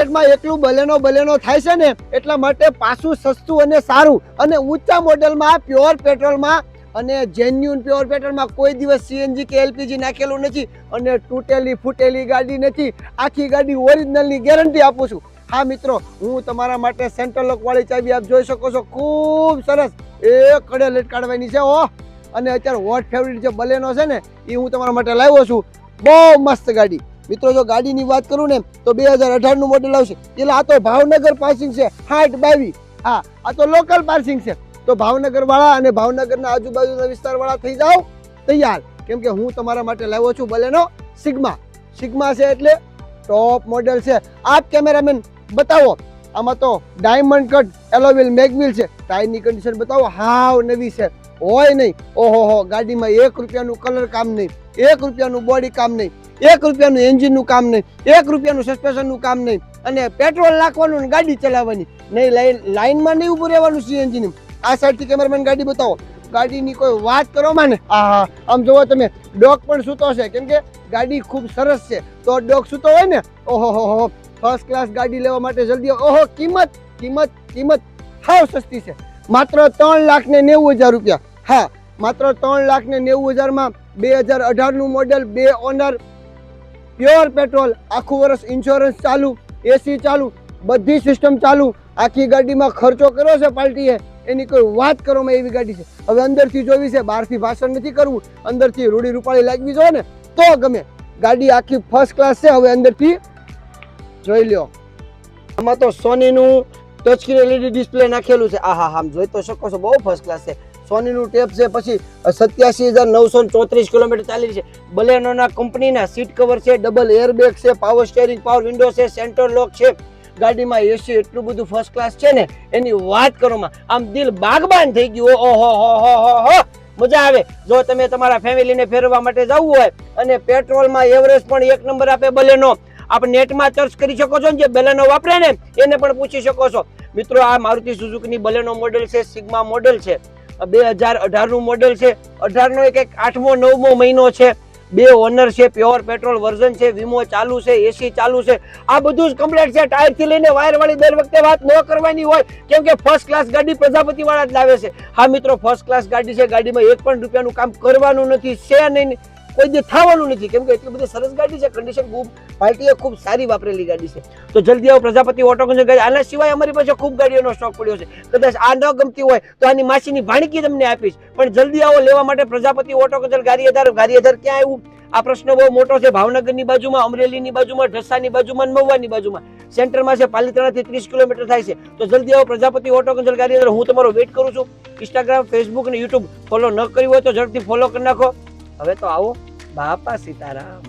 એકલું બલેનો થાય છે ને એટલા માટે પાછું સસ્તું અને સારું અને ઊંચા મોડેલમાં પ્યોર પેટ્રોલમાં અને જેન્યુન પ્યોર પેટ્રોલમાં કોઈ દિવસ સીએનજી કે એલપીજી નાખેલું નથી અને તૂટેલી ફૂટેલી ગાડી નથી. આખી ગાડી ઓરિજિનલની ગેરંટી આપું છું. હા મિત્રો, હું તમારા માટે સેન્ટર લોક વાળી ચાબી આપ જોઈ શકો છો, ખૂબ સરસ એક કડે લટકાડવાની છે. અને અત્યારે હોટ ફેવરિટ જે બલેનો છે ને એ હું તમારા માટે લાવ્યો છું. બહુ મસ્ત ગાડી. મિત્રો જો ગાડીની વાત કરું ને તો 2018 નું મોડેલ આવશે. એટલે આ તો ભાવનગર પાર્સિંગ છે 6022. હા, આ તો લોકલ પાર્સિંગ છે. તો ભાવનગર વાળા અને ભાવનગરના આજુબાજુના વિસ્તાર વાળા થઈ જાઓ તૈયાર, કેમ કે હું તમારા માટે લાવ્યો છું બલેનો સિગ્મા. સિગ્મા છે એટલે ટોપ મોડેલ છે. આપ કેમેરામેન બતાવો, આમાં તો ડાયમંડ કટ એલોવીલ મેગવીલ છે. ટાયરની કન્ડિશન બતાવો, હાવ નવી છે, હોય નહીં. ઓહો, ગાડીમાં 1 રૂપિયાનું કલર કામ નહીં, 1 રૂપિયાનું બોડી કામ નહીં, 1 રૂપિયાનું એન્જિનનું કામ નહીં, 1 રૂપિયાનું સસ્પેન્શનનું કામ નહીં. અને પેટ્રોલ નાખવાનું ગાડી ચલાવવાની નહીં, લાઈનમાં નહીં ઊભું રહેવાનું સીએનજીની. આ સાઈડથી કેમેરામેન ગાડી બતાવો. ગાડીની કોઈ વાત કરો માં ને, આમ જોવો તમે, ડોગ પણ સૂતો છે, કેમ કે ગાડી ખૂબ સરસ છે. તો ડોગ સૂતો હોય ને, ઓહો, ફર્સ્ટ ક્લાસ ગાડી લેવા માટે જલ્દી. ઓહો, કિંમત હાવ સસ્તી છે, માત્ર 3,90,000 રૂપિયા. હા, માત્ર 3,90,000 2018 નું મોડેલ, 2 ઓનર, પ્યોર પેટ્રોલ, આખું વર્ષ ઇન્સ્યોરન્સ ચાલુ, એસી ચાલુ, બધી સિસ્ટમ ચાલુ. આખી ગાડીમાં ખર્ચો કર્યો છે પાર્ટીએ, એની કોઈ વાત કરવામાં એવી ગાડી છે. હવે અંદરથી જોવી છે, બહારથી ભાષણ નથી કરવું. અંદરથી રૂડી રૂપાળી લાગવી જોઈએ ને તો ગમે. ગાડી આખી ફર્સ્ટ ક્લાસ છે. હવે અંદરથી જોઈ લ્યો. આમાં તો સોનીનું ટચ સ્ક્રીન એલઈડી ડિસ્પ્લે નાખેલું છે. આમ જોઈ તો શકો છો, બહુ ફર્સ્ટ ક્લાસ છે. સોનીનું ટેપ છે. પછી 87,934 કિલોમીટર ચાલી છે. બલેનોના કંપનીના સીટ કવર છે, ડબલ એરબેગ છે, પાવર સ્ટીયરિંગ, પાવર વિન્ડો છે, સેન્ટર લોક છે. ગાડીમાં એસી એટલું બધું ફર્સ્ટ ક્લાસ છે ને, એની વાત કરવામાં આમ દિલ બાગબાન થઈ ગયું. ઓહો, મજા આવે. જો તમે તમારા ફેમિલીને ફેરવા માટે જવું હોય અને પેટ્રોલમાં એવરેજ પણ 1 નંબર આપે બલેનો, આપણે નેટમાં સર્ચ કરી શકો છો ને, જે બલેનો વાપરે ને એને પણ પૂછી શકો છો. મિત્રો, આ મારુતિ સુઝુકીની બલેનો મોડેલ છે, સિગ્મા મોડેલ છે, 2018 નું મોડેલ છે. 18 નો એક 8મો 9મો મહિનો છે. 2 ઓનર છે, પ્યોર પેટ્રોલ વર્ઝન છે, વીમો ચાલુ છે, એસી ચાલુ છે. આ બધું જ કમ્પ્લીટ છે. ટાયર થી લઈને વાયર વાળી દર વખતે વાત ન કરવાની હોય, કેમ કે ફર્સ્ટ ક્લાસ ગાડી પ્રજાપતિ વાળા જ લાવે છે. હા મિત્રો, ફર્સ્ટ ક્લાસ ગાડી છે. ગાડીમાં 1 પણ રૂપિયાનું કામ કરવાનું નથી, છે નહીં, કોઈ દી થવાનું નથી, કેમ કે એટલી બધી સરસ ગાડી છે. કન્ડિશન ખૂબ, પાર્ટીએ ખૂબ સારી વાપરેલી ગાડી છે. તો જલ્દી આવો પ્રજાપતિ ઓટો ગંજ ગાડી. આના સિવાય અમારી પાસે ખૂબ ગાડીઓનો સ્ટોક પડ્યો છે. કદાચ આ ન ગમતી હોય તો આની માસીની ભાણકી તમને આપીશ, પણ જલ્દી આવો લેવા માટે. પ્રજાપતિ ઓટો ગંજ ગારિયાધાર ક્યાં આવ્યું? આ પ્રશ્ન બહુ મોટો છે. ભાવનગરની બાજુમાં, અમરેલીની બાજુમાં, ઢસાની બાજુમાં, મહુવાની બાજુમાં, સેન્ટરમાં છે. પાલિતાણાથી 30 કિલોમીટર થાય છે. તો જલ્દી આવો પ્રજાપતિ ઓટો ગંજ ગારિયાધાર. હું તમારો વેઇટ કરું છું. ઇન્સ્ટાગ્રામ, ફેસબુક અને યુટ્યુબ ફોલો ન કર્યું હોય તો ઝડપથી ફોલો કરી નાખો. હવે તો આવો, બાપા સીતારામ.